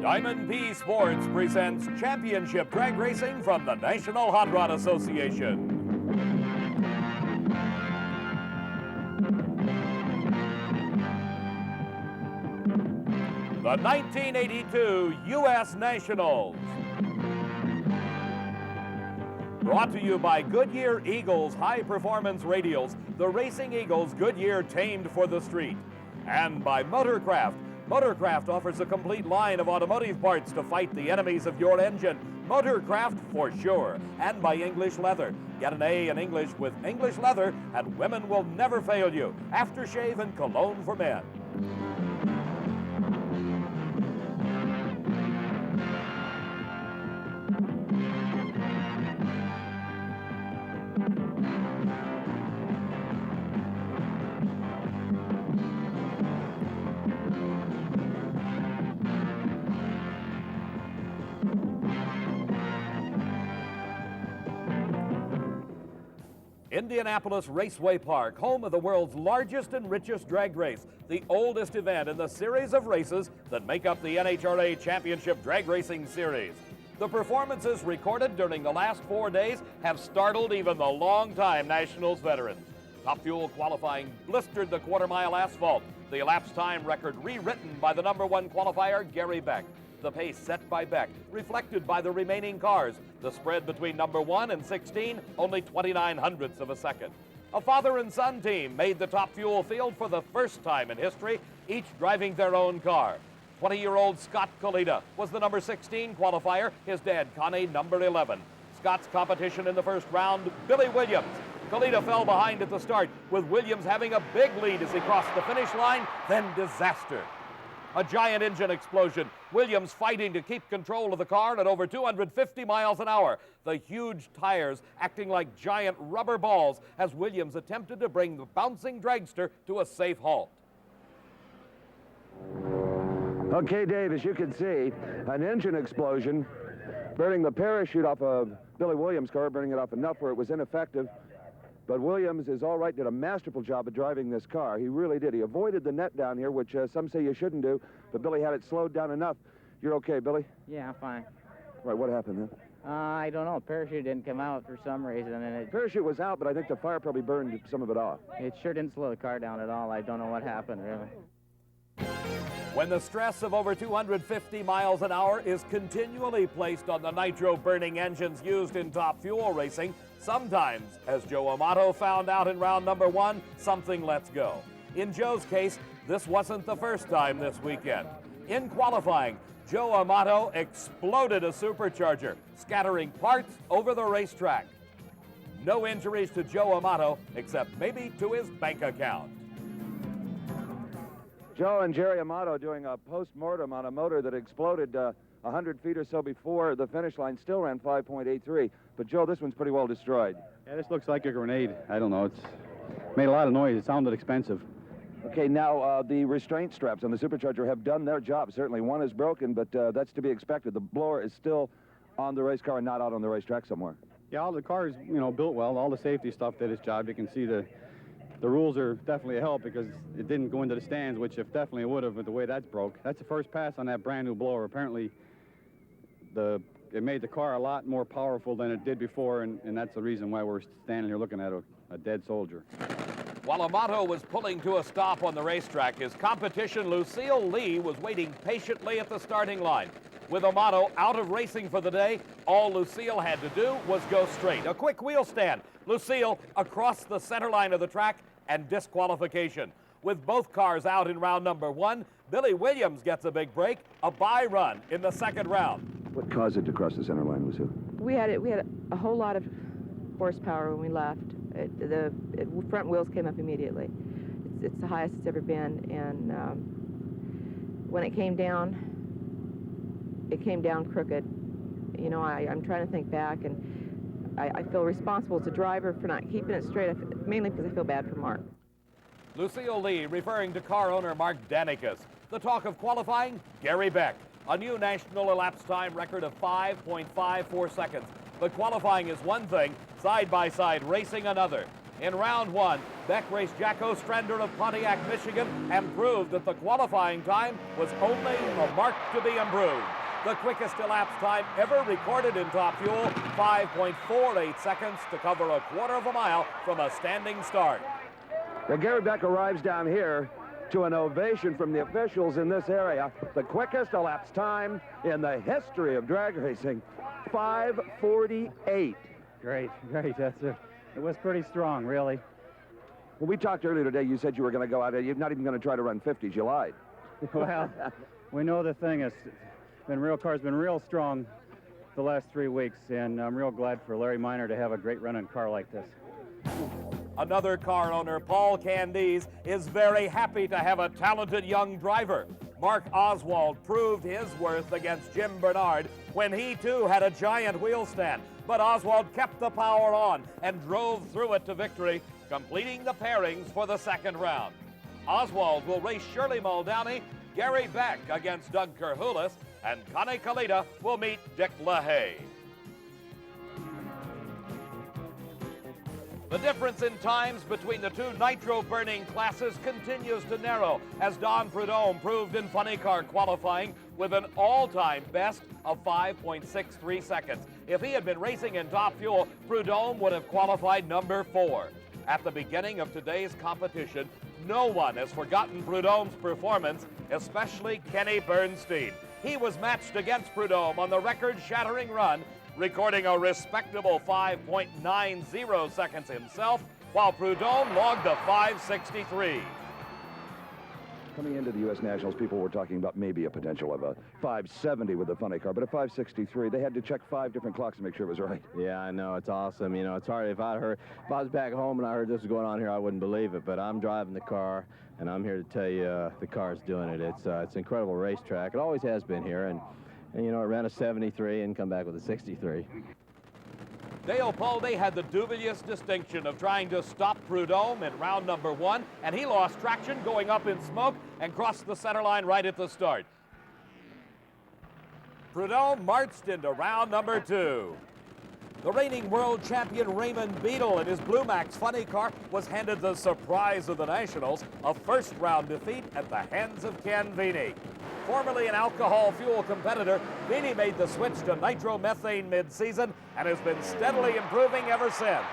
Diamond P Sports presents championship drag racing from the National Hot Rod Association. The 1982 U.S. Nationals. Brought to you by Goodyear Eagles High Performance Radials, the Racing Eagles Goodyear tamed for the street. And by Motorcraft. Motorcraft offers a complete line of automotive parts to fight the enemies of your engine. Motorcraft for sure. And by English Leather. Get an A in English with English Leather and women will never fail you. Aftershave and cologne for men. Indianapolis Raceway Park, home of the world's largest and richest drag race, the oldest event in the series of races that make up the NHRA Championship Drag Racing Series. The performances recorded during the last 4 days have startled even the longtime Nationals veterans. Top Fuel qualifying blistered the quarter-mile asphalt, the elapsed time record rewritten by the #1 qualifier, Gary Beck. The pace set by Beck, reflected by the remaining cars. The spread between #1 and 16, only 29/100ths of a second. A father and son team made the Top Fuel field for the first time in history, each driving their own car. 20-year-old Scott Kalita was the #16 qualifier, his dad Connie #11. Scott's competition in the first round, Billy Williams. Kalita fell behind at the start, with Williams having a big lead as he crossed the finish line, then disaster. A giant engine explosion. Williams fighting to keep control of the car at over 250 miles an hour. The huge tires acting like giant rubber balls as Williams attempted to bring the bouncing dragster to a safe halt. Okay, Dave, as you can see, an engine explosion, burning the parachute off of Billy Williams' car, burning it off enough where it was ineffective. But Williams is all right, did a masterful job of driving this car. He really did. He avoided the net down here, which some say you shouldn't do, but Billy had it slowed down enough. You're okay, Billy? Yeah, I'm fine. Right, what happened then? I don't know. The parachute didn't come out for some reason, and The parachute was out, but I think the fire probably burned some of it off. it sure didn't slow the car down at all. I don't know what happened, really. When the stress of over 250 miles an hour is continually placed on the nitro-burning engines used in Top Fuel racing, sometimes, as Joe Amato found out in round #1, something lets go. In Joe's case, this wasn't the first time this weekend. In qualifying, Joe Amato exploded a supercharger, scattering parts over the racetrack. No injuries to Joe Amato, except maybe to his bank account. Joe and Jerry Amato doing a post-mortem on a motor that exploded 100 feet or so before the finish line, still ran 5.83. But, Joe, this one's pretty well destroyed. Yeah, this looks like a grenade. I don't know. It's made a lot of noise. It sounded expensive. Okay, now the restraint straps on the supercharger have done their job. Certainly one is broken, but that's to be expected. The blower is still on the race car and not out on the racetrack somewhere. Yeah, all the cars, built well. All the safety stuff did its job. You can see the rules are definitely a help because it didn't go into the stands, which if definitely would have with the way that's broke. That's the first pass on that brand new blower. Apparently, it made the car a lot more powerful than it did before, and that's the reason why we're standing here looking at a dead soldier. While Amato was pulling to a stop on the racetrack, his competition, Lucille Lee, was waiting patiently at the starting line. With Amato out of racing for the day, all Lucille had to do was go straight. A quick wheel stand. Lucille across the center line of the track and disqualification. With both cars out in round #1, Billy Williams gets a big break, a bye run in the second round. What caused it to cross the center line, Lucille? We had a whole lot of horsepower when we left. The front wheels came up immediately. It's the highest it's ever been, and when it came down crooked. I'm trying to think back, and I feel responsible as a driver for not keeping it straight, mainly because I feel bad for Mark. Lucille Lee referring to car owner Mark Danikas. The talk of qualifying, Gary Beck. A new national elapsed time record of 5.54 seconds. But qualifying is one thing, side-by-side racing another. In round 1, Beck raced Jack Ostrander of Pontiac, Michigan, and proved that the qualifying time was only a mark to be improved. the quickest elapsed time ever recorded in Top Fuel, 5.48 seconds to cover a quarter of a mile from a standing start. Well, Gary Beck arrives down here to an ovation from the officials in this area. The quickest elapsed time in the history of drag racing, 5:48. Great. It was pretty strong, really. Well, we talked earlier today. You said you were going to go out there. You're not even going to try to run 50s. You lied. Well, we know the thing is, car's been real strong the last 3 weeks, and I'm real glad for Larry Minor to have a great running car like this. Another car owner, Paul Candies, is very happy to have a talented young driver. Mark Oswald proved his worth against Jim Bernard when he too had a giant wheel stand. But Oswald kept the power on and drove through it to victory, completing the pairings for the second round. Oswald will race Shirley Muldowney, Gary Beck against Doug Kerhulis, and Connie Kalita will meet Dick LaHaye. The difference in times between the two nitro-burning classes continues to narrow, as Don Prudhomme proved in funny car qualifying with an all-time best of 5.63 seconds. If he had been racing in Top Fuel, Prudhomme would have qualified number 4. At the beginning of today's competition, no one has forgotten Prudhomme's performance, especially Kenny Bernstein. He was matched against Prudhomme on the record-shattering run, recording a respectable 5.90 seconds himself, while Prudhomme logged a 5.63. Coming into the U.S. Nationals, people were talking about maybe a potential of a 5.70 with a funny car, but a 5.63, they had to check 5 different clocks to make sure it was right. Yeah, I know. It's awesome. You know, it's hard. If I was back home and I heard this was going on here, I wouldn't believe it, but I'm driving the car, and I'm here to tell you the car's doing it. It's an incredible racetrack. It always has been here, and you know, it ran a 73 and come back with a 63. Dale Paulding had the dubious distinction of trying to stop Prudhomme in round number 1, and he lost traction going up in smoke and crossed the center line right at the start. Prudhomme marched into round number 2. The reigning world champion Raymond Beadle in his Blue Max funny car was handed the surprise of the Nationals, a first-round defeat at the hands of Ken Veeney. Formerly an alcohol fuel competitor, Veeney made the switch to nitromethane mid-season and has been steadily improving ever since.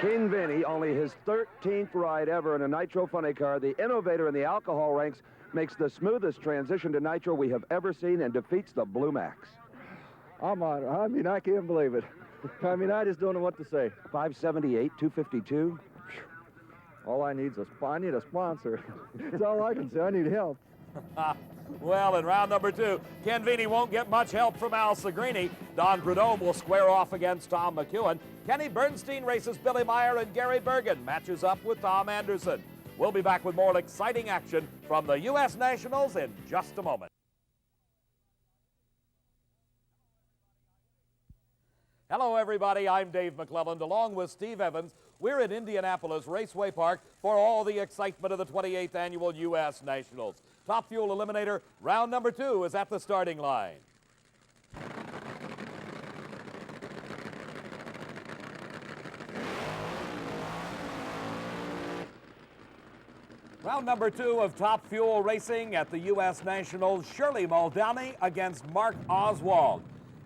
Ken Veeney, only his 13th ride ever in a nitro funny car, the innovator in the alcohol ranks, makes the smoothest transition to nitro we have ever seen and defeats the Blue Max. I'm on it. I mean, I can't believe it. I mean, I just don't know what to say. 578, 252. All I need is I need a sponsor. That's all I can say. I need help. Well, in round number 2, Ken Veeney won't get much help from Al Segrini. Don Prudhomme will square off against Tom McEwen. Kenny Bernstein races Billy Meyer, and Gary Bergen matches up with Tom Anderson. We'll be back with more exciting action from the U.S. Nationals in just a moment. Hello, everybody. I'm Dave McClelland, along with Steve Evans. We're at Indianapolis Raceway Park for all the excitement of the 28th Annual U.S. Nationals. Top Fuel Eliminator, round number 2 is at the starting line. Round number 2 of Top Fuel Racing at the U.S. Nationals, Shirley Muldowney against Mark Oswald.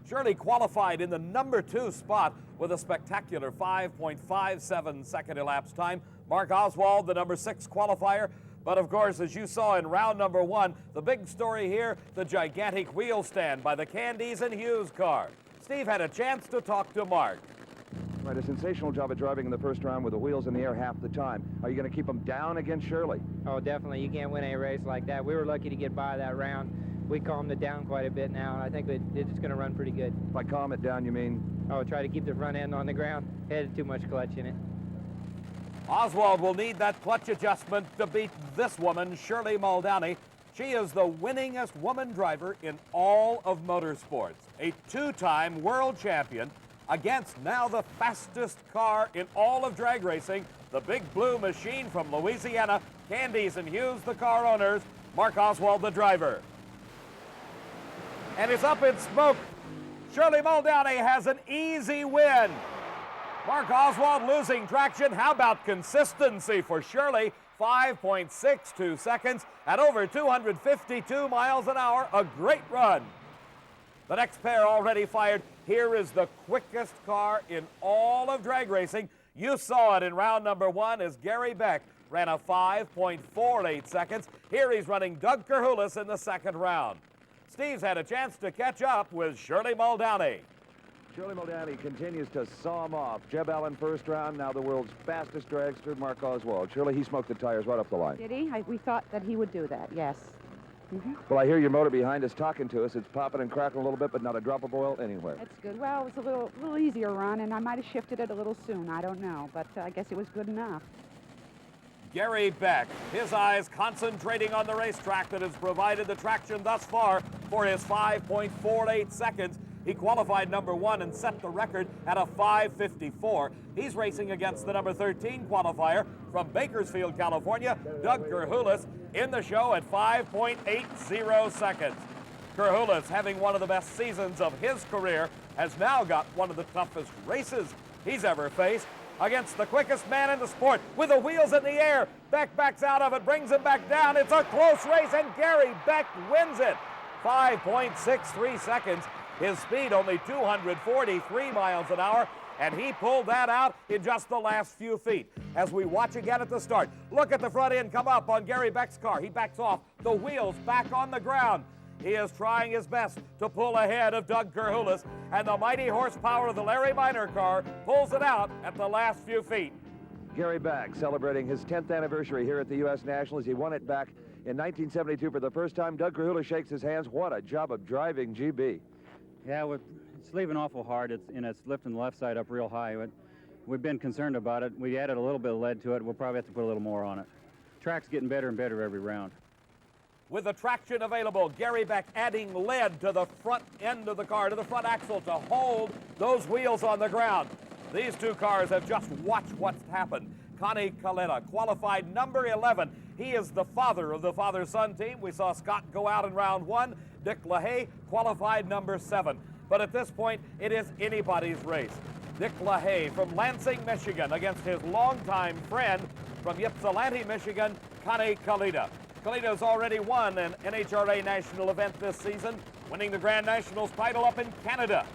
Shirley qualified in the number 2 spot with a spectacular 5.57 second elapsed time. Mark Oswald, the number 6 qualifier. But of course, as you saw in round number 1, the big story here, the gigantic wheel stand by the Candies and Hughes car. Steve had a chance to talk to Mark. Right, a sensational job of driving in the first round with the wheels in the air half the time. Are you going to keep them down against Shirley? Oh, definitely. You can't win a race like that. We were lucky to get by that round. We calmed it down quite a bit now, and I think it's going to run pretty good. By calm it down, you mean? Oh, try to keep the front end on the ground. Had too much clutch in it. Oswald will need that clutch adjustment to beat this woman, Shirley Muldowney. She is the winningest woman driver in all of motorsports. A 2-time world champion against now the fastest car in all of drag racing, the Big Blue Machine from Louisiana. Candies and Hughes, the car owners. Mark Oswald, the driver. And it's up in smoke. Shirley Muldowney has an easy win. Mark Oswald losing traction. How about consistency for Shirley? 5.62 seconds at over 252 miles an hour. A great run. The next pair already fired. Here is the quickest car in all of drag racing. You saw it in round number 1 as Gary Beck ran a 5.48 seconds. Here he's running Doug Kerhulis in the second round. Steve's had a chance to catch up with Shirley Muldowney. Shirley Muldowney continues to saw him off. Jeb Allen first round, now the world's fastest dragster, Mark Oswald. Shirley, he smoked the tires right up the line. Did he? We thought that he would do that, yes. Well, I hear your motor behind us talking to us. It's popping and crackling a little bit, but not a drop of oil anywhere. That's good. Well, it was a little easier run, and I might have shifted it a little soon. I don't know, but I guess it was good enough. Gary Beck, his eyes concentrating on the racetrack that has provided the traction thus far for his 5.48 seconds. He qualified number 1 and set the record at a 5:54. He's racing against the number 13 qualifier from Bakersfield, California, Doug Kerhulis, in the show at 5.80 seconds. Kerhulis, having one of the best seasons of his career, has now got one of the toughest races he's ever faced against the quickest man in the sport with the wheels in the air. Beck backs out of it, brings him back down. It's a close race, and Gary Beck wins it. 5.63 seconds. His speed only 243 miles an hour, and he pulled that out in just the last few feet. As we watch again at the start, look at the front end come up on Gary Beck's car. He backs off, the wheels back on the ground. He is trying his best to pull ahead of Doug Kerhulis, and the mighty horsepower of the Larry Minor car pulls it out at the last few feet. Gary Beck celebrating his 10th anniversary here at the U.S. Nationals. He won it back in 1972 for the first time. Doug Kerhulis shakes his hands. What a job of driving, GB. Yeah, it's leaving awful hard. It's lifting the left side up real high. We've been concerned about it. We added a little bit of lead to it. We'll probably have to put a little more on it. Track's getting better and better every round. With the traction available, Gary Beck adding lead to the front end of the car, to the front axle, to hold those wheels on the ground. These two cars have just watched what's happened. Connie Kaleta qualified number 11. He is the father of the father-son team. We saw Scott go out in round 1. Dick LaHaye qualified number 7. But at this point, it is anybody's race. Dick LaHaye from Lansing, Michigan, against his longtime friend from Ypsilanti, Michigan, Connie Kaleta. Kaleta's already won an NHRA national event this season, winning the Grand Nationals title up in Canada.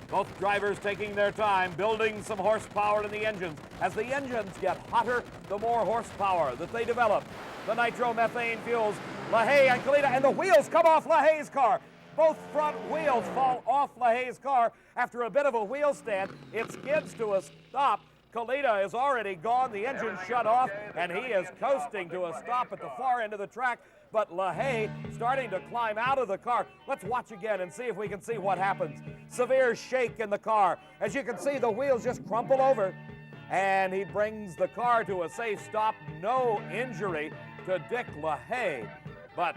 Both drivers taking their time, building some horsepower in the engines. As the engines get hotter, the more horsepower that they develop. The nitromethane fuels LaHaye and Kaleta, and the wheels come off LaHaye's car. Both front wheels fall off LaHaye's car. After a bit of a wheel stand, it skids to a stop. Kaleta is already gone, the engine shut off, and he is coasting to a stop at the far end of the track. But LaHaye starting to climb out of the car. Let's watch again and see if we can see what happens. Severe shake in the car. As you can see, the wheels just crumple over, and he brings the car to a safe stop. No injury to Dick LaHaye. But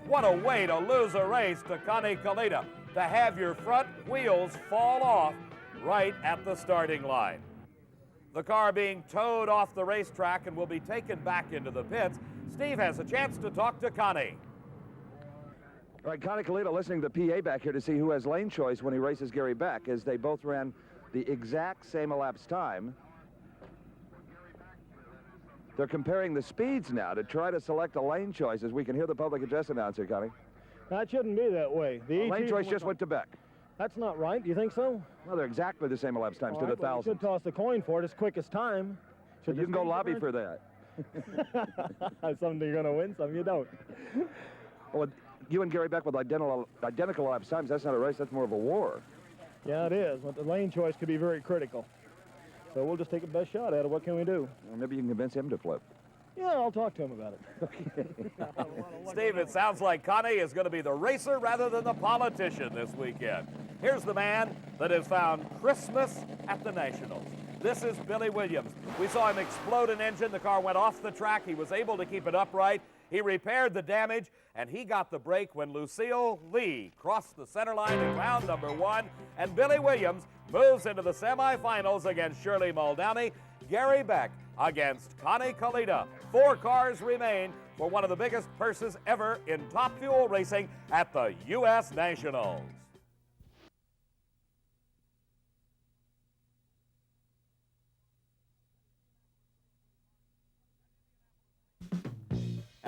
what a way to lose a race to Connie Kaleta, to have your front wheels fall off right at the starting line. The car being towed off the racetrack and will be taken back into the pits. Steve has a chance to talk to Connie. All right, Connie Kaleta listening to the PA back here to see who has lane choice when he races Gary Beck, as they both ran the exact same elapsed time. They're comparing the speeds now to try to select a lane choice, as we can hear the public address announcer, Connie. That shouldn't be that way. The lane choice just went to Beck. That's not right. Do you think so? Well, they're exactly the same elapsed times to the thousand. You should toss the coin for it. It's quickest time. You can go lobby for that. Some you're going to win, some you don't. Well, you and Gary Beck with identical elapsed times, that's not a race, that's more of a war. Yeah, it is. But the lane choice could be very critical. So we'll just take a best shot at it. What can we do? Well, maybe you can convince him to flip. Yeah, I'll talk to him about it. Steve, it sounds like Connie is going to be the racer rather than the politician this weekend. Here's the man that has found Christmas at the Nationals. This is Billy Williams. We saw him explode an engine. The car went off the track. He was able to keep it upright. He repaired the damage, and he got the break when Lucille Lee crossed the center line in round number 1. And Billy Williams moves into the semifinals against Shirley Muldowney. Gary Beck against Connie Kaleta. 4 cars remain for one of the biggest purses ever in Top Fuel racing at the U.S. Nationals.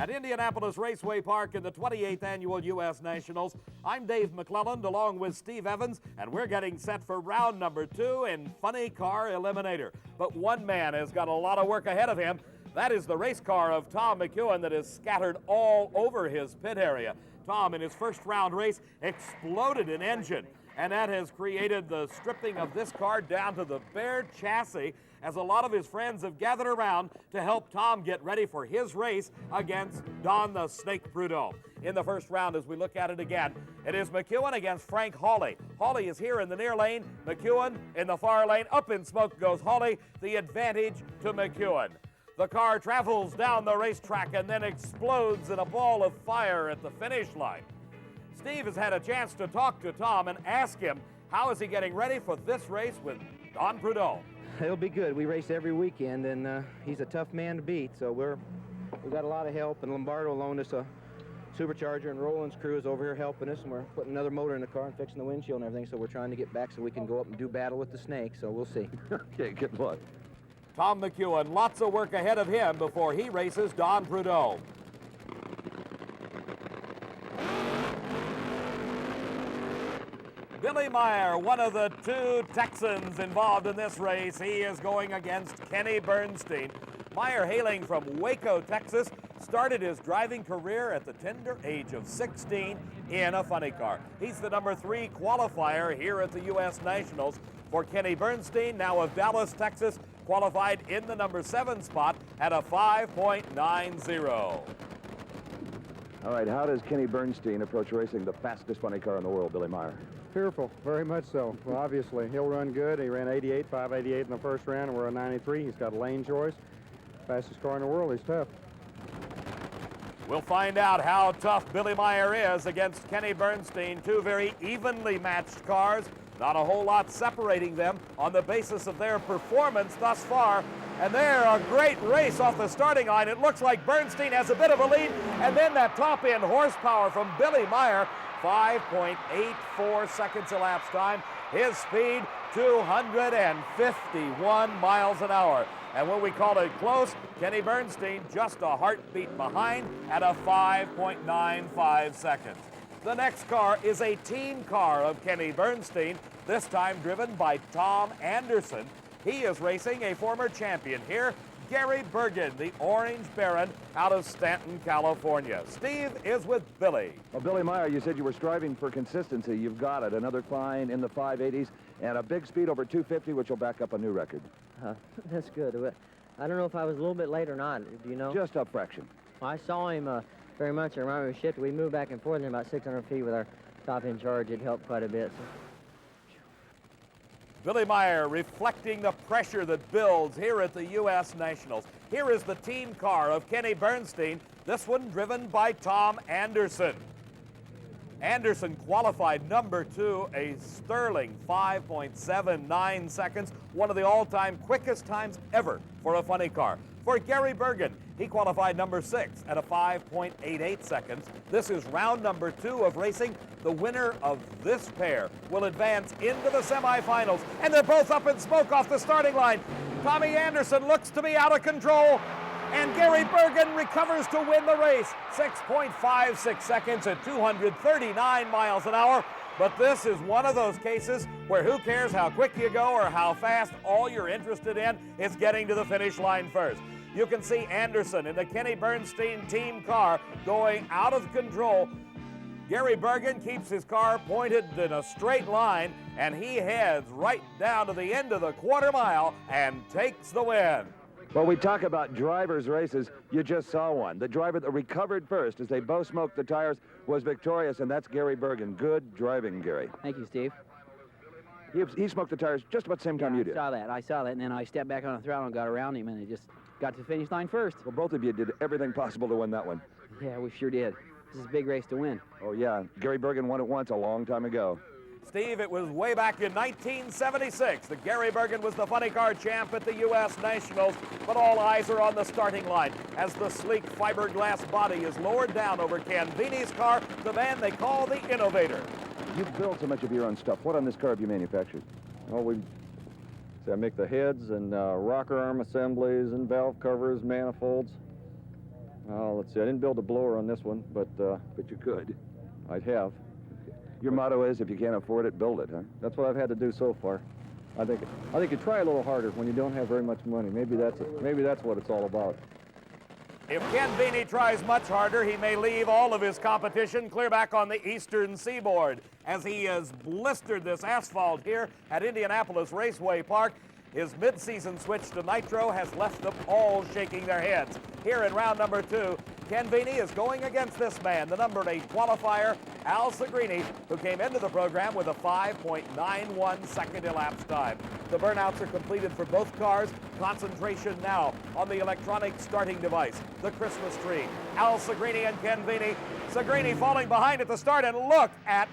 At Indianapolis Raceway Park in the 28th Annual U.S. Nationals, I'm Dave McClelland along with Steve Evans, and we're getting set for round number 2 in Funny Car Eliminator. But one man has got a lot of work ahead of him. That is the race car of Tom McEwen that is scattered all over his pit area. Tom, in his first round race, exploded an engine, and that has created the stripping of this car down to the bare chassis, as a lot of his friends have gathered around to help Tom get ready for his race against Don the Snake Prudhomme. In the first round, as we look at it again, it is McEwen against Frank Hawley. Hawley is here in the near lane, McEwen in the far lane. Up in smoke goes Hawley, the advantage to McEwen. The car travels down the racetrack and then explodes in a ball of fire at the finish line. Steve has had a chance to talk to Tom and ask him how is he getting ready for this race with Don Prudhomme. It'll be good. We race every weekend, and he's a tough man to beat. So we've got a lot of help, and Lombardo loaned us a supercharger, and Roland's crew is over here helping us, and we're putting another motor in the car and fixing the windshield and everything. So we're trying to get back so we can go up and do battle with the snake. So we'll see. Okay, good luck. Tom McEwen, lots of work ahead of him before he races Don Prudhomme. Billy Meyer, one of the 2 Texans involved in this race. He is going against Kenny Bernstein. Meyer, hailing from Waco, Texas, started his driving career at the tender age of 16 in a funny car. He's the number 3 qualifier here at the U.S. Nationals. For Kenny Bernstein, now of Dallas, Texas, qualified in the number 7 spot at a 5.90. All right, how does Kenny Bernstein approach racing the fastest funny car in the world, Billy Meyer? Fearful, very much so. Well, obviously, he'll run good. He ran 88, 588 in the first round, and we're at 93. He's got a lane choice. Fastest car in the world. He's tough. We'll find out how tough Billy Meyer is against Kenny Bernstein. 2 very evenly matched cars. Not a whole lot separating them on the basis of their performance thus far. And they're a great race off the starting line. It looks like Bernstein has a bit of a lead. And then that top-end horsepower from Billy Meyer, 5.84 seconds elapsed time. His speed, 251 miles an hour. And when we call it close, Kenny Bernstein just a heartbeat behind at a 5.95 seconds. The next car is a team car of Kenny Bernstein, this time driven by Tom Anderson. He is racing a former champion here, Gary Bergen, the Orange Baron, out of Stanton, California. Steve is with Billy. Well, Billy Meyer, you said you were striving for consistency. You've got it. Another climb in the 580s and a big speed over 250, which will back up a new record. That's good. I don't know if I was a little bit late or not. Do you know? Just a fraction. I saw him very much. I remember we shifted. We moved back and forth in about 600 feet with our top-end charge. It helped quite a bit. So. Billy Meyer reflecting the pressure that builds here at the U.S. Nationals. Here is the team car of Kenny Bernstein, this one driven by Tom Anderson. Anderson qualified number 2, a sterling 5.79 seconds, one of the all-time quickest times ever for a funny car. For Gary Bergen, he qualified number 6 at a 5.88 seconds. This is round number 2 of racing. The winner of this pair will advance into the semifinals, and they're both up in smoke off the starting line. Tommy Anderson looks to be out of control, and Gary Bergen recovers to win the race. 6.56 seconds at 239 miles an hour. But this is one of those cases where who cares how quick you go or how fast, all you're interested in is getting to the finish line first. You can see Anderson in the Kenny Bernstein team car going out of control. Gary Bergen keeps his car pointed in a straight line, and he heads right down to the end of the quarter mile and takes the win. Well, we talk about drivers' races. You just saw one. The driver that recovered first as they both smoked the tires was victorious, and that's Gary Bergen. Good driving, Gary. Thank you, Steve. He smoked the tires just about the same time you did. I saw that, and then I stepped back on the throttle and got around him, and it just got to the finish line first. Well, both of you did everything possible to win that one. Yeah, we sure did. This is a big race to win. Oh, yeah. Gary Bergen won it once a long time ago. Steve, it was way back in 1976 that Gary Bergen was the funny car champ at the U.S. Nationals, but all eyes are on the starting line as the sleek fiberglass body is lowered down over Ken Vini's car, the man they call the Innovator. You've built so much of your own stuff. What on this car have you manufactured? Well, I make the heads and rocker arm assemblies and valve covers, manifolds. Let's see. I didn't build a blower on this one, but you could. I'd have. Your motto is, if you can't afford it, build it, huh? That's what I've had to do so far. I think you try a little harder when you don't have very much money. Maybe that's what it's all about. If Ken Vini tries much harder, he may leave all of his competition clear back on the eastern seaboard, as he has blistered this asphalt here at Indianapolis Raceway Park. His mid-season switch to nitro has left them all shaking their heads. Here in round number 2, Ken Vini is going against this man, the number 8 qualifier, Al Segrini, who came into the program with a 5.91 second elapsed time. The burnouts are completed for both cars. Concentration now on the electronic starting device, the Christmas tree. Al Segrini and Ken Vini. Segrini falling behind at the start, and look at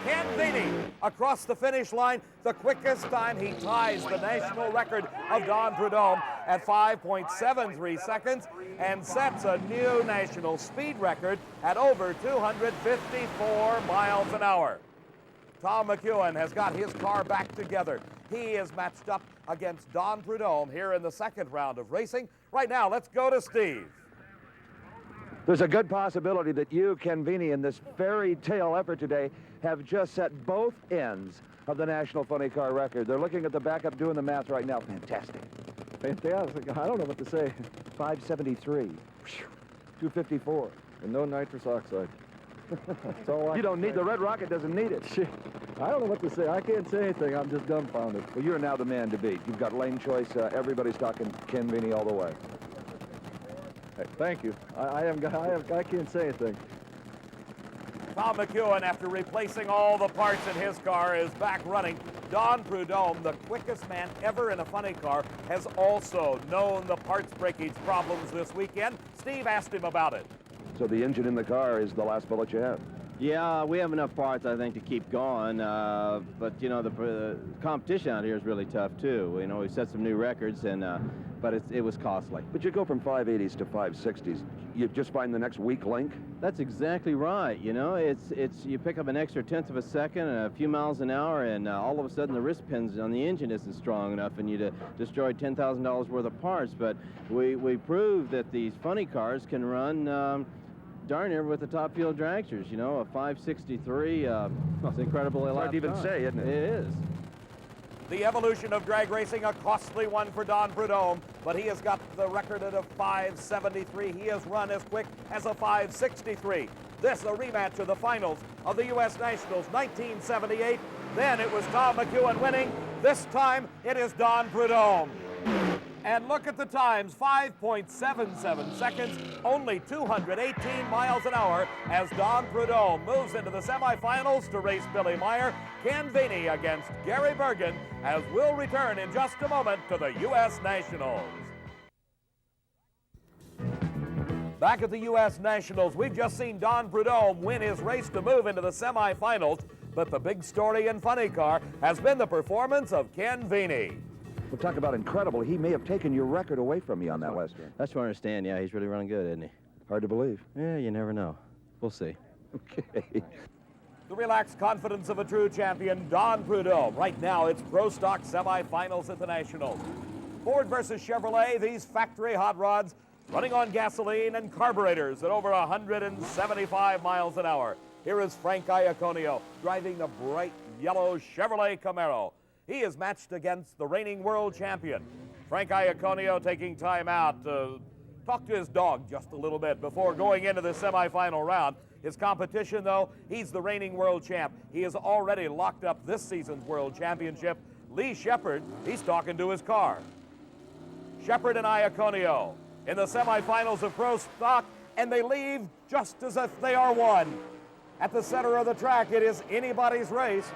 Ken Vini across the finish line. The quickest time, he ties the national record of Don Prudhomme at 5.73 seconds and sets a new national speed record at over 254 miles an hour. Tom McEwen has got his car back together. He is matched up against Don Prudhomme here in the second round of racing. Right now, let's go to Steve. There's a good possibility that you, Ken Vini, in this fairy tale effort today, have just set both ends of the National Funny Car record. They're looking at the backup, doing the math right now. Fantastic. Fantastic. I don't know what to say. 573. 254. And no nitrous oxide. That's all you don't need the Red Rocket, doesn't need it. I don't know what to say. I can't say anything. I'm just dumbfounded. Well, you're now the man to beat. You've got lane choice. Everybody's talking Ken Vini all the way. Hey, thank you. I can't say anything. Tom McEwen, after replacing all the parts in his car, is back running. Don Prudhomme, the quickest man ever in a funny car, has also known the parts breakage problems this weekend. Steve asked him about it. So the engine in the car is the last bullet you have? Yeah, we have enough parts, I think, to keep going. But, you know, the competition out here is really tough, too. You know, we set some new records, but it was costly. But you go from 580s to 560s. You just find the next weak link? That's exactly right. You know, you pick up an extra tenth of a second and a few miles an hour, and all of a sudden the wrist pins on the engine isn't strong enough, and you destroyed $10,000 worth of parts. But we proved that these funny cars can run darn near with the top fuel dragsters. You know, a 563. It's incredible. It's hard to even say, isn't it? It is. The evolution of drag racing, a costly one for Don Prudhomme, but he has got the record at a 573. He has run as quick as a 563. This a rematch of the finals of the U.S. Nationals 1978. Then it was Tom McEwen winning. This time it is Don Prudhomme. And look at the times, 5.77 seconds, only 218 miles an hour as Don Prudhomme moves into the semifinals to race Billy Meyer. Ken Vini against Gary Bergen, as we'll return in just a moment to the U.S. Nationals. Back at the U.S. Nationals, we've just seen Don Prudhomme win his race to move into the semifinals, but the big story in funny car has been the performance of Ken Vini. We'll talk about incredible. He may have taken your record away from you on that last run. That's what I understand. Yeah, he's really running good, isn't he? Hard to believe. Yeah, you never know. We'll see. Okay. The relaxed confidence of a true champion, Don Prudhomme. Right now, it's Pro Stock Semifinals at the Nationals. Ford versus Chevrolet, these factory hot rods running on gasoline and carburetors at over 175 miles an hour. Here is Frank Iaconio driving the bright yellow Chevrolet Camaro. He is matched against the reigning world champion. Frank Iaconio taking time out to talk to his dog just a little bit before going into the semifinal round. His competition, though, he's the reigning world champ. He has already locked up this season's world championship. Lee Shepard, he's talking to his car. Shepard and Iaconio in the semifinals of Pro Stock, and they leave just as if they are one. At the center of the track, it is anybody's race.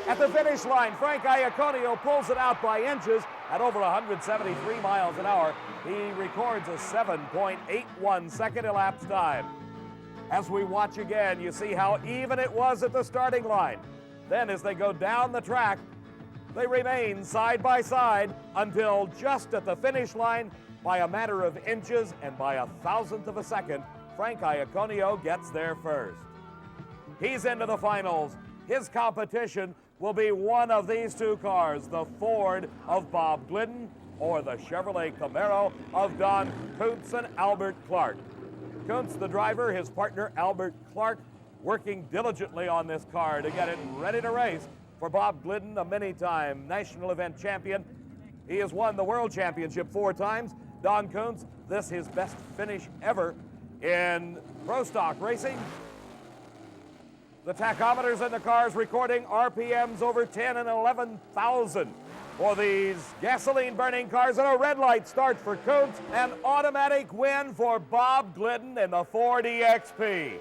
At the finish line, Frank Iaconio pulls it out by inches at over 173 miles an hour. He records a 7.81 second elapsed time. As we watch again, you see how even it was at the starting line. Then as they go down the track, they remain side by side until just at the finish line, by a matter of inches and by 1,000th of a second, Frank Iaconio gets there first. He's into the finals. His competition will be one of these two cars, the Ford of Bob Glidden or the Chevrolet Camaro of Don Kuntz and Albert Clark. Kuntz, the driver, his partner Albert Clark, working diligently on this car to get it ready to race. For Bob Glidden, a many-time national event champion, he has won the World Championship 4 times. Don Kuntz, this his best finish ever in Pro Stock racing. The tachometers in the cars recording RPMs over 10 and 11,000 for these gasoline-burning cars, and a red light start for Kuntz. An automatic win for Bob Glidden in the Ford EXP.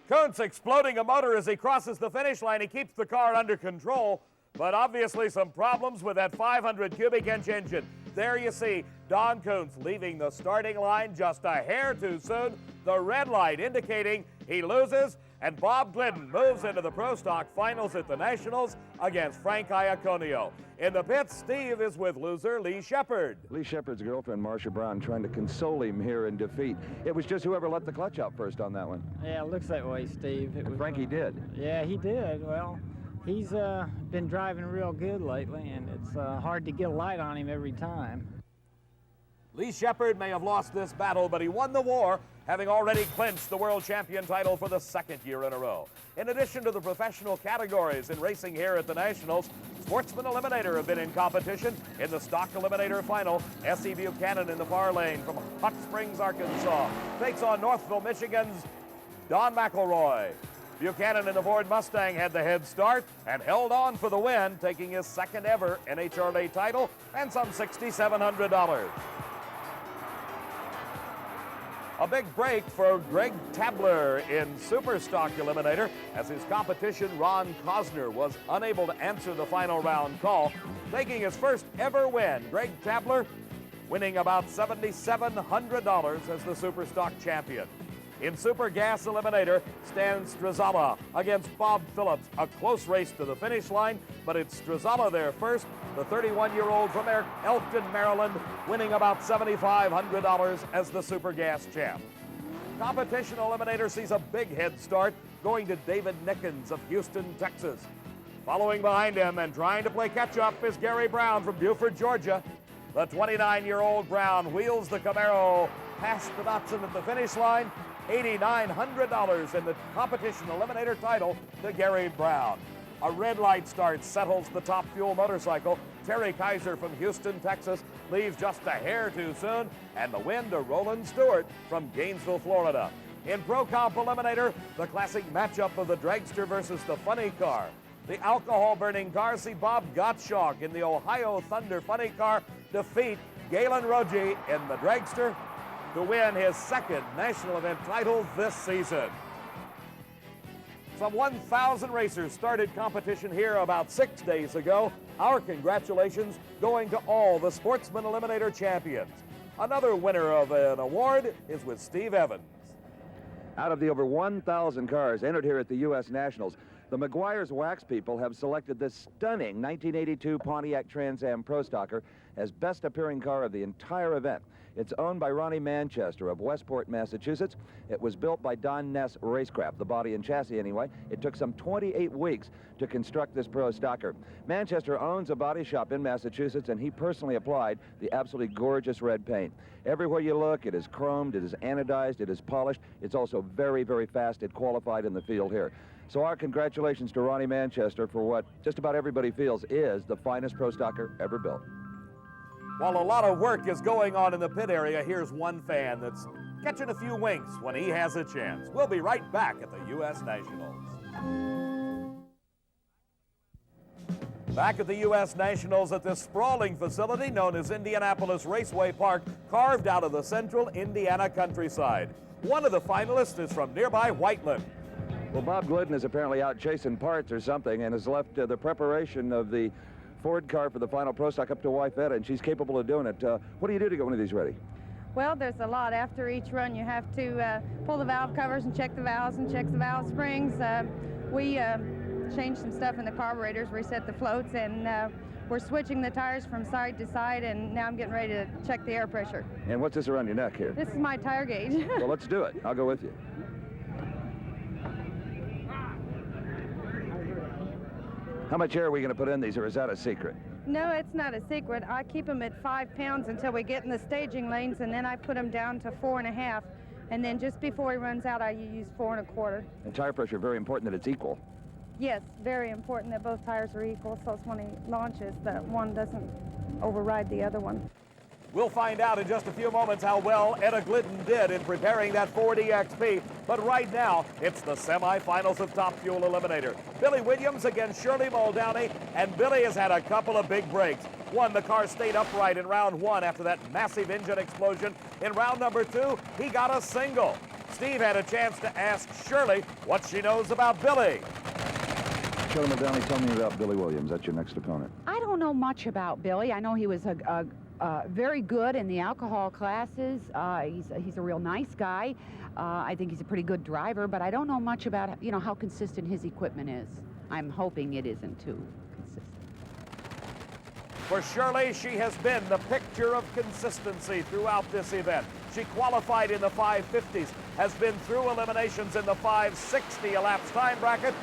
Kuntz exploding a motor as he crosses the finish line. He keeps the car under control, but obviously some problems with that 500 cubic inch engine. There you see Don Kuntz leaving the starting line just a hair too soon. The red light indicating he loses, and Bob Glidden moves into the Pro Stock Finals at the Nationals against Frank Iaconio. In the pits, Steve is with loser Lee Shepard. Lee Shepard's girlfriend, Marcia Brown, trying to console him here in defeat. It was just whoever let the clutch out first on that one. Yeah, it looks that way, Steve. And Frankie did. Yeah, he did. Well, he's been driving real good lately, and it's hard to get a light on him every time. Lee Shepard may have lost this battle, but he won the war, having already clinched the world champion title for the 2nd year in a row. In addition to the professional categories in racing here at the Nationals, Sportsman Eliminator have been in competition. In the Stock Eliminator final, S.E. Buchanan in the far lane from Hot Springs, Arkansas, takes on Northville, Michigan's Don McElroy. Buchanan in the Ford Mustang had the head start and held on for the win, taking his 2nd ever NHRA title and some $6,700. A big break for Greg Tabler in Super Stock Eliminator as his competition, Ron Cosner, was unable to answer the final round call, taking his 1st ever win. Greg Tabler winning about $7,700 as the Super Stock champion. In Super Gas Eliminator, Stan Strazala against Bob Phillips. A close race to the finish line, but it's Strazala there first, the 31-year-old from Elkton, Maryland, winning about $7,500 as the Super Gas champ. Competition Eliminator sees a big head start going to David Nickens of Houston, Texas. Following behind him and trying to play catch-up is Gary Brown from Buford, Georgia. The 29-year-old Brown wheels the Camaro past the Datsun at the finish line. $8,900 in the Competition Eliminator title to Gary Brown. A red light start settles the Top Fuel motorcycle. Terry Kaiser from Houston, Texas, leaves just a hair too soon, and the win to Roland Stewart from Gainesville, Florida. In Pro Comp Eliminator, the classic matchup of the dragster versus the funny car. The alcohol-burning car see Bob Gottschalk in the Ohio Thunder funny car defeat Galen Roji in the dragster to win his 2nd national event title this season. Some 1,000 racers started competition here about 6 days ago. Our congratulations going to all the Sportsman Eliminator champions. Another winner of an award is with Steve Evans. Out of the over 1,000 cars entered here at the U.S. Nationals, the McGuire's Wax people have selected this stunning 1982 Pontiac Trans Am Pro Stocker as best appearing car of the entire event. It's owned by Ronnie Manchester of Westport, Massachusetts. It was built by Don Ness Racecraft, the body and chassis anyway. It took some 28 weeks to construct this Pro Stocker. Manchester owns a body shop in Massachusetts, and he personally applied the absolutely gorgeous red paint. Everywhere you look, it is chromed, it is anodized, it is polished. It's also very, very fast. It qualified in the field here. So our congratulations to Ronnie Manchester for what just about everybody feels is the finest Pro Stocker ever built. While a lot of work is going on in the pit area, here's one fan that's catching a few winks when he has a chance. We'll be right back at the U.S. Nationals. Back at the U.S. Nationals at this sprawling facility known as Indianapolis Raceway Park, carved out of the central Indiana countryside. One of the finalists is from nearby Whiteland. Well, Bob Glidden is apparently out chasing parts or something and has left the preparation of the Ford car for the final Pro Stock up to wife Etta, and she's capable of doing it. What do you do to get one of these ready? Well, there's a lot. After each run, you have to pull the valve covers and check the valves and check the valve springs. We changed some stuff in the carburetors, reset the floats, and we're switching the tires from side to side, and now I'm getting ready to check the air pressure. And what's this around your neck here? This is my tire gauge. Well, let's do it. I'll go with you. How much air are we going to put in these, or is that a secret? No, it's not a secret. I keep them at 5 pounds until we get in the staging lanes, and then I put them down to 4.5. And then just before he runs out, I use 4 1/4. And tire pressure, very important that it's equal. Yes, very important that both tires are equal, so it's when he launches that one doesn't override the other one. We'll find out in just a few moments how well Etta Glidden did in preparing that 4DXP. But right now, it's the semifinals of Top Fuel Eliminator. Billy Williams against Shirley Muldowney, and Billy has had a couple of big breaks. One, the car stayed upright in round 1 after that massive engine explosion. In round number 2, he got a single. Steve had a chance to ask Shirley what she knows about Billy. Shirley Muldowney, tell me about Billy Williams. That's your next opponent. I don't know much about Billy. I know he was very good in the alcohol classes. He's a real nice guy. I think he's a pretty good driver, but I don't know much about, you know, how consistent his equipment is. I'm hoping it isn't too consistent. For Shirley, she has been the picture of consistency throughout this event. She qualified in the 550s, has been through eliminations in the 560 elapsed time bracket.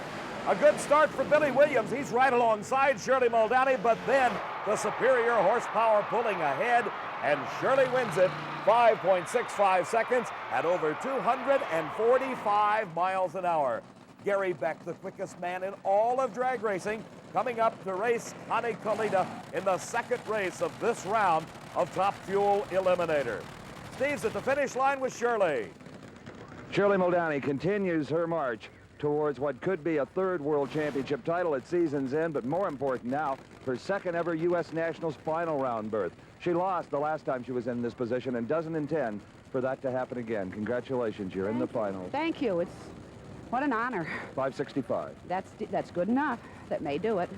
A good start for Billy Williams. He's right alongside Shirley Muldowney, but then the superior horsepower pulling ahead, and Shirley wins it 5.65 seconds at over 245 miles an hour. Gary Beck, the quickest man in all of drag racing, coming up to race Connie Kalita in the second race of this round of Top Fuel Eliminator. Steve's at the finish line with Shirley. Shirley Muldowney continues her march towards what could be a 3rd World Championship title at season's end, but more important now, her 2nd ever U.S. Nationals final round berth. She lost the last time she was in this position and doesn't intend for that to happen again. Congratulations, you're in the finals. Thank you. What an honor. 565. That's good enough. That may do it.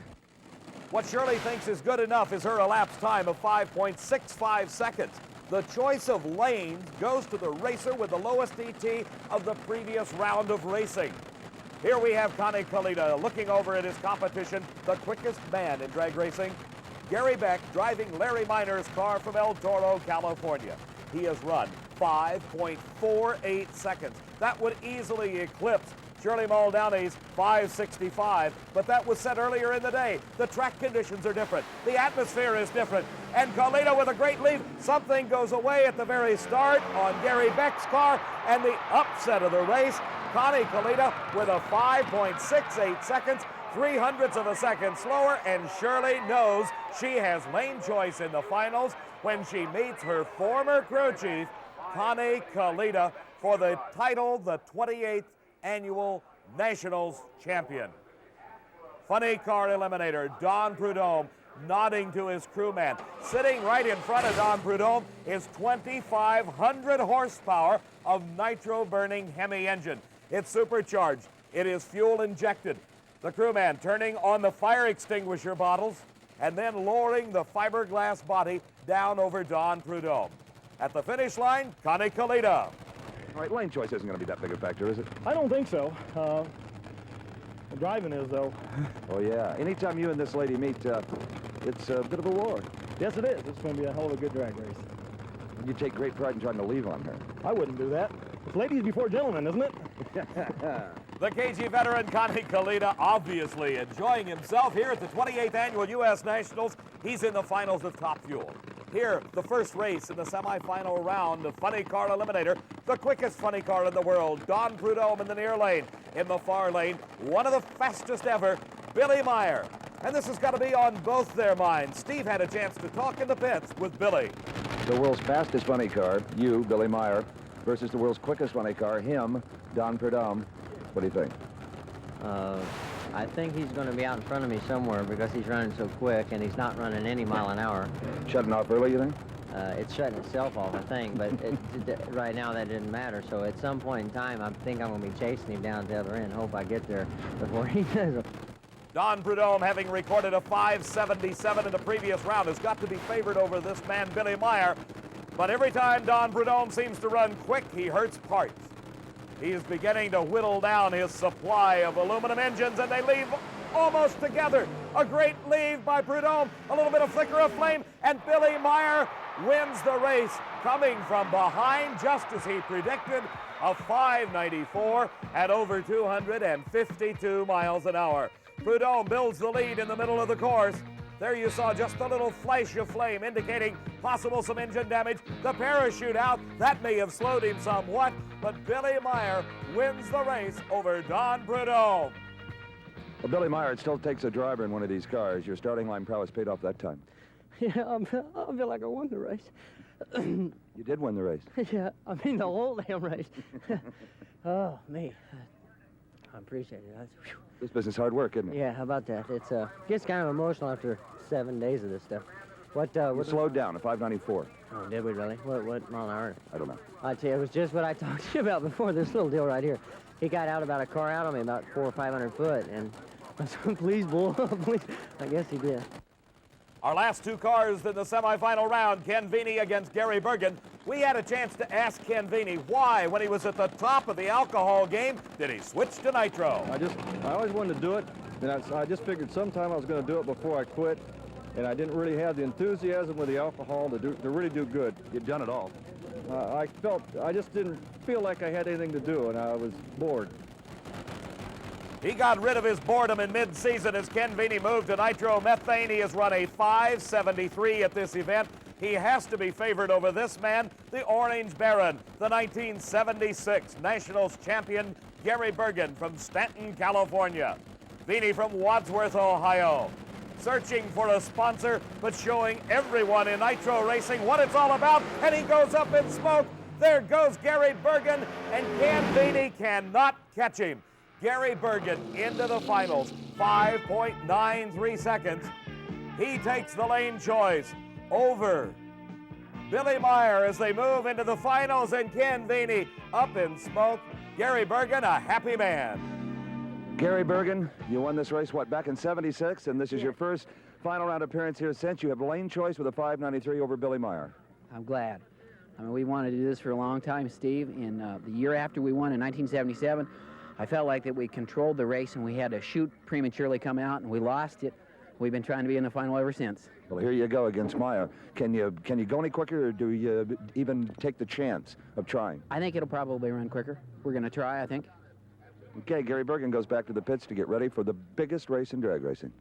What Shirley thinks is good enough is her elapsed time of 5.65 seconds. The choice of lanes goes to the racer with the lowest ET of the previous round of racing. Here we have Connie Kalita looking over at his competition, the quickest man in drag racing. Gary Beck driving Larry Minor's car from El Toro, California. He has run 5.48 seconds. That would easily eclipse Shirley Muldowney's 5.65, but that was set earlier in the day. The track conditions are different. The atmosphere is different. And Kalita with a great lead. Something goes away at the very start on Gary Beck's car, and the upset of the race, Connie Kalita with a 5.68 seconds, 0.03 of a second slower, and Shirley knows she has lane choice in the finals when she meets her former crew chief, Connie Kalita, for the title, the 28th Annual Nationals Champion. Funny car eliminator, Don Prudhomme, nodding to his crewman. Sitting right in front of Don Prudhomme is 2,500 horsepower of nitro-burning Hemi engine. It's supercharged. It is fuel injected. The crewman turning on the fire extinguisher bottles and then lowering the fiberglass body down over Don Prudhomme. At the finish line, Connie Kalita. All right, lane choice isn't going to be that big a factor, is it? I don't think so. The driving is, though. Oh, yeah. Anytime you and this lady meet, it's a bit of a war. Yes, it is. It's going to be a hell of a good drag race. You take great pride in trying to leave on her. I wouldn't do that. It's ladies before gentlemen, isn't it? The KG veteran Connie Kalita obviously enjoying himself here at the 28th Annual U.S. Nationals. He's in the finals of Top Fuel. Here, the first race in the semifinal round of Funny Car Eliminator, the quickest funny car in the world, Don Prudhomme in the near lane. In the far lane, one of the fastest ever, Billy Meyer. And this has got to be on both their minds. Steve had a chance to talk in the pits with Billy. The world's fastest funny car, you, Billy Meyer, versus the world's quickest funny car, him, Don Prudhomme. What do you think? I think he's going to be out in front of me somewhere because he's running so quick, and he's not running any mile an hour. Shutting off early, you think? It's shutting itself off, I think, but right now that didn't matter. So at some point in time, I think I'm going to be chasing him down to the other end. Hope I get there before he does. Don Prudhomme, having recorded a 5.77 in the previous round, has got to be favored over this man, Billy Meyer. But every time Don Prudhomme seems to run quick, he hurts parts. He is beginning to whittle down his supply of aluminum engines, and they leave almost together. A great leave by Prudhomme, a little bit of flicker of flame, and Billy Meyer wins the race, coming from behind, just as he predicted, a 5.94 at over 252 miles an hour. Prudhomme builds the lead in the middle of the course. There you saw just a little flash of flame indicating possible some engine damage. The parachute out, that may have slowed him somewhat, but Billy Meyer wins the race over Don Prudhomme. Well, Billy Meyer, it still takes a driver in one of these cars. Your starting line prowess paid off that time. Yeah, I feel like I won the race. You did win the race. Yeah, I mean the whole damn race. Oh, me. I appreciate it. Whew. This business is hard work, isn't it? Yeah, how about that? It's gets kind of emotional after 7 days of this stuff. What you slowed down to 594. Oh, did we really? What mile an hour? I don't know. I tell you, it was just what I talked to you about before. This little deal right here. He got out about a car out on me about 400 or 500 foot, and I said, "Please, bull, please." I guess he did. Our last two cars in the semifinal round, Ken Vini against Gary Bergen. We had a chance to ask Ken Vini why, when he was at the top of the alcohol game, did he switch to nitro? I always wanted to do it, and I just figured sometime I was going to do it before I quit, and I didn't really have the enthusiasm with the alcohol to really do good. You'd done it all. I just didn't feel like I had anything to do, and I was bored. He got rid of his boredom in mid-season as Ken Vini moved to nitromethane. He has run a 5.73 at this event. He has to be favored over this man, the Orange Baron, the 1976 Nationals champion, Gary Bergen from Stanton, California. Vini from Wadsworth, Ohio. Searching for a sponsor, but showing everyone in nitro racing what it's all about, and he goes up in smoke. There goes Gary Bergen, and Ken Vini cannot catch him. Gary Bergen into the finals, 5.93 seconds. He takes the lane choice over Billy Meyer as they move into the finals, and Ken Vini up in smoke. Gary Bergen, a happy man. Gary Bergen, you won this race, what, back in '76, and this is your first final round appearance here since. You have lane choice with a 5.93 over Billy Meyer. I'm glad. I mean, we wanted to do this for a long time, Steve. And the year after we won in 1977, I felt like that we controlled the race and we had to shoot prematurely come out, and we lost it. We've been trying to be in the final ever since. Well, here you go against Meyer. Can you go any quicker, or do you even take the chance of trying? I think it'll probably run quicker. We're going to try, I think. Okay, Gary Bergen goes back to the pits to get ready for the biggest race in drag racing.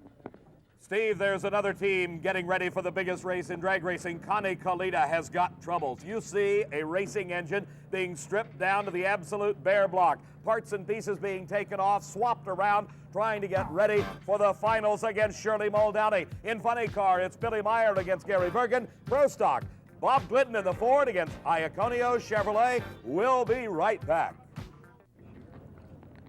Steve, there's another team getting ready for the biggest race in drag racing. Connie Kalita has got troubles. You see a racing engine being stripped down to the absolute bare block. Parts and pieces being taken off, swapped around, trying to get ready for the finals against Shirley Muldowney. In funny car, it's Billy Meyer against Gary Bergen. Pro Stock, Bob Glidden in the Ford against Iaconio Chevrolet. We'll be right back.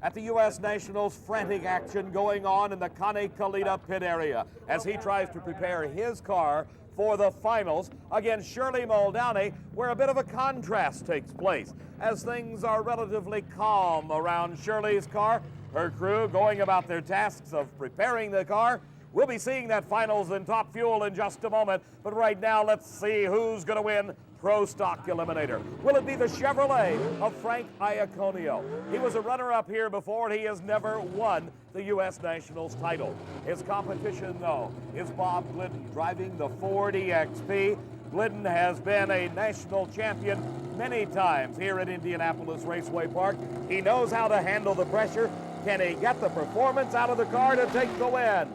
At the U.S. Nationals, frantic action going on in the Connie Kalita pit area as he tries to prepare his car for the finals against Shirley Muldowney, where a bit of a contrast takes place as things are relatively calm around Shirley's car. Her crew going about their tasks of preparing the car. We'll be seeing that finals in Top Fuel in just a moment, but right now let's see who's going to win Pro Stock Eliminator. Will it be the Chevrolet of Frank Iaconio? He was a runner-up here before, and he has never won the U.S. Nationals title. His competition, though, is Bob Glidden driving the Ford EXP. Glidden has been a national champion many times here at Indianapolis Raceway Park. He knows how to handle the pressure. Can he get the performance out of the car to take the win?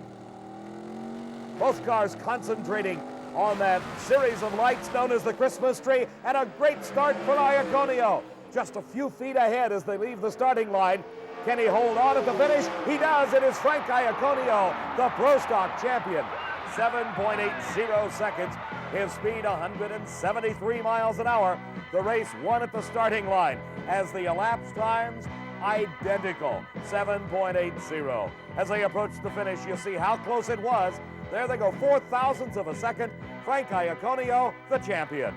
Both cars concentrating on that series of lights known as the Christmas tree, and a great start for Iaconio. Just a few feet ahead as they leave the starting line. Can he hold on at the finish? He does. It is Frank Iaconio, the Pro Stock champion. 7.80 seconds. His speed 173 miles an hour. The race won at the starting line as the elapsed times identical, 7.80. As they approach the finish, you see how close it was. There they go, 0.04 of a second. Frank Iaconio, the champion.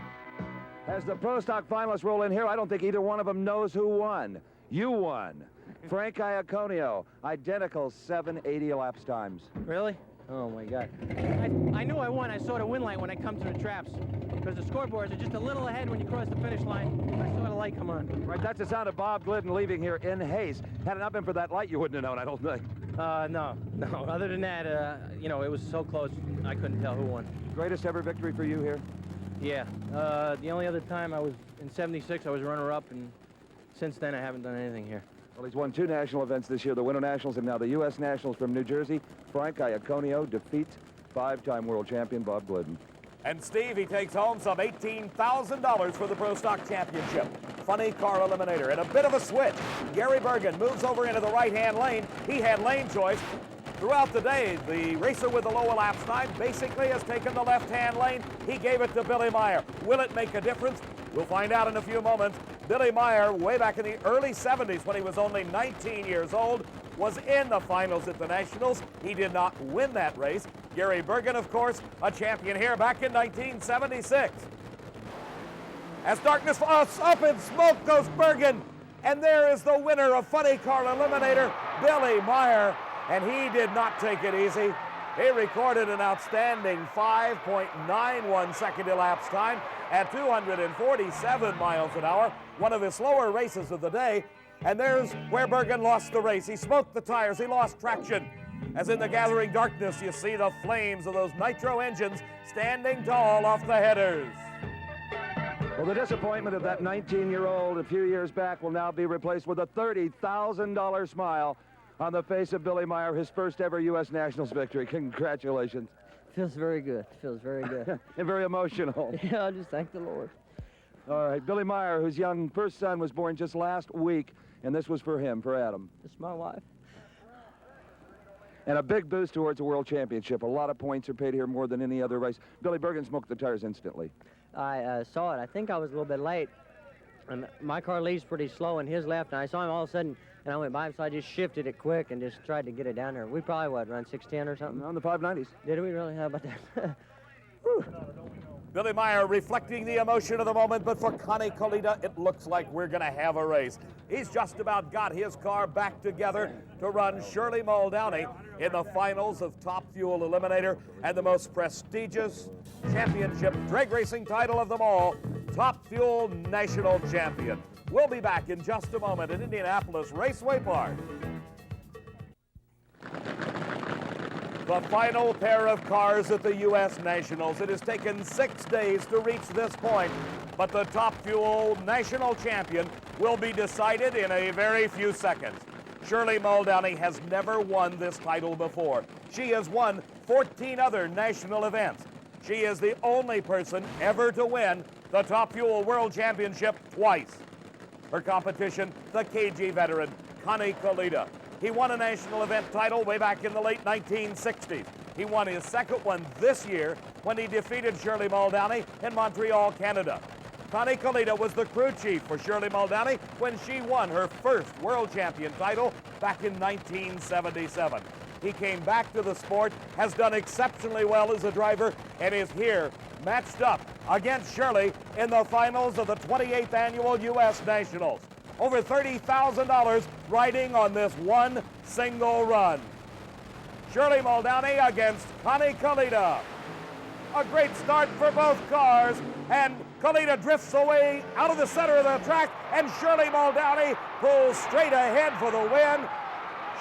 As the Pro Stock finalists roll in here, I don't think either one of them knows who won. You won. Frank Iaconio, identical 7.80 elapsed times. Really? Oh, my God. I knew I won. I saw the win light when I come to the traps because the scoreboards are just a little ahead when you cross the finish line. I saw the light come on. Right, that's the sound of Bob Glidden leaving here in haste. Had it not been for that light, you wouldn't have known, I don't think. No. Other than that, you know, it was so close, I couldn't tell who won. Greatest ever victory for you here? Yeah. The only other time I was in '76, I was runner-up, and since then I haven't done anything here. Well, he's won 2 national events this year, the Winter Nationals and now the U.S. Nationals from New Jersey. Frank Iaconio defeats 5-time world champion Bob Glidden. And Steve, he takes home some $18,000 for the Pro Stock Championship. Funny car eliminator and a bit of a switch. Gary Bergen moves over into the right-hand lane. He had lane choice. Throughout the day, the racer with the lower laps time basically has taken the left-hand lane. He gave it to Billy Meyer. Will it make a difference? We'll find out in a few moments. Billy Meyer, way back in the early 70s when he was only 19 years old, was in the finals at the Nationals. He did not win that race. Gary Bergen, of course, a champion here back in 1976. As darkness falls, up in smoke goes Bergen. And there is the winner of Funny Car Eliminator, Billy Meyer. And he did not take it easy. He recorded an outstanding 5.91 second elapsed time at 247 miles an hour, one of his slower races of the day. And there's where Bergen lost the race. He smoked the tires, he lost traction. As in the gathering darkness, you see the flames of those nitro engines standing tall off the headers. Well, the disappointment of that 19-year-old a few years back will now be replaced with a $30,000 smile on the face of Billy Meyer, his first ever U.S. Nationals victory. Congratulations. Feels very good. Feels very good. And very emotional. Yeah, I just thank the Lord. All right, Billy Meyer, whose young first son was born just last week, and this was for him, for Adam. It's my wife. And a big boost towards a world championship. A lot of points are paid here, more than any other race. Billy Bergen smoked the tires instantly. I saw it. I think I was a little bit late. And my car leaves pretty slow, and his left, and I saw him all of a sudden, and I went by him, so I just shifted it quick and just tried to get it down there. We probably, what, run 610 or something? On the 590s. Did we really? How about that? Billy Meyer reflecting the emotion of the moment, but for Connie Kalita, it looks like we're going to have a race. He's just about got his car back together to run Shirley Muldowney in the finals of Top Fuel Eliminator and the most prestigious championship drag racing title of them all, Top Fuel National Champion. We'll be back in just a moment at Indianapolis Raceway Park. The final pair of cars at the U.S. Nationals. It has taken 6 days to reach this point, but the Top Fuel National Champion will be decided in a very few seconds. Shirley Muldowney has never won this title before. She has won 14 other national events. She is the only person ever to win the Top Fuel World Championship twice. Her competition, the KG veteran, Connie Kalita. He won a national event title way back in the late 1960s. He won his second one this year when he defeated Shirley Muldowney in Montreal, Canada. Connie Kalita was the crew chief for Shirley Muldowney when she won her first world champion title back in 1977. He came back to the sport, has done exceptionally well as a driver, and is here matched up against Shirley in the finals of the 28th annual U.S. Nationals. Over $30,000 riding on this one single run. Shirley Muldowney against Connie Kalita. A great start for both cars, and Kalita drifts away out of the center of the track, and Shirley Muldowney pulls straight ahead for the win.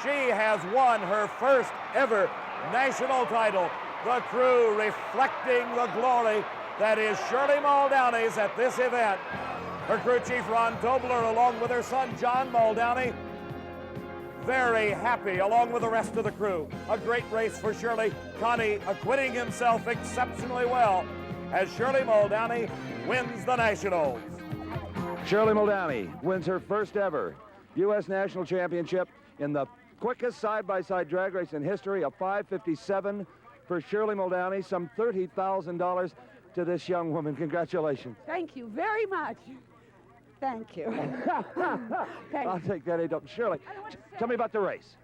She has won her first ever national title. The crew reflecting the glory that is Shirley Muldowney's at this event. Her crew chief, Ron Tobler, along with her son, John Muldowney, very happy, along with the rest of the crew. A great race for Shirley. Connie acquitting himself exceptionally well as Shirley Muldowney wins the Nationals. Shirley Muldowney wins her first ever U.S. National Championship in the quickest side-by-side drag race in history, a 5:57 for Shirley Muldowney, some $30,000 to this young woman. Congratulations. Thank you very much. Thank you. I'll take that, Adolph. Shirley, tell me about the race.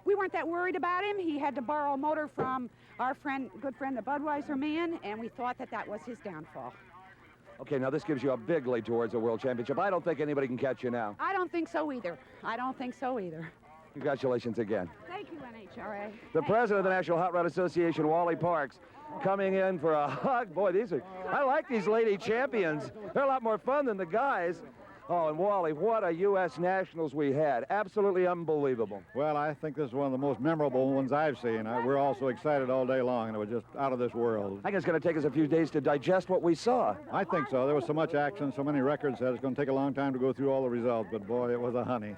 We weren't that worried about him. He had to borrow a motor from our good friend, the Budweiser man, and we thought that was his downfall. Okay, now this gives you a big lead towards a world championship. I don't think anybody can catch you now. I don't think so either. I don't think so either. Congratulations again. Thank you, NHRA. The president of the National Hot Rod Association, Wally Parks, coming in for a hug. Boy, I like these lady champions. They're a lot more fun than the guys. Oh, and Wally, what a U.S. Nationals we had. Absolutely unbelievable. Well, I think this is one of the most memorable ones I've seen. We're all so excited all day long, and it was just out of this world. I think it's going to take us a few days to digest what we saw. I think so. There was so much action, so many records that it's going to take a long time to go through all the results, but boy, it was a honey.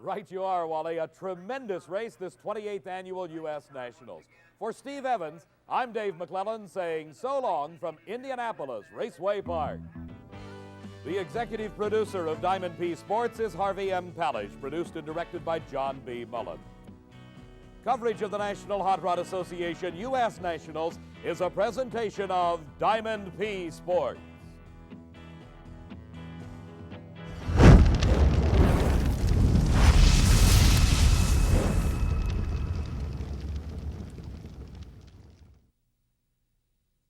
Right you are, Wally. A tremendous race, this 28th annual U.S. Nationals. For Steve Evans, I'm Dave McClellan saying so long from Indianapolis Raceway Park. The executive producer of Diamond P Sports is Harvey M. Palish, produced and directed by John B. Mullen. Coverage of the National Hot Rod Association U.S. Nationals is a presentation of Diamond P Sports.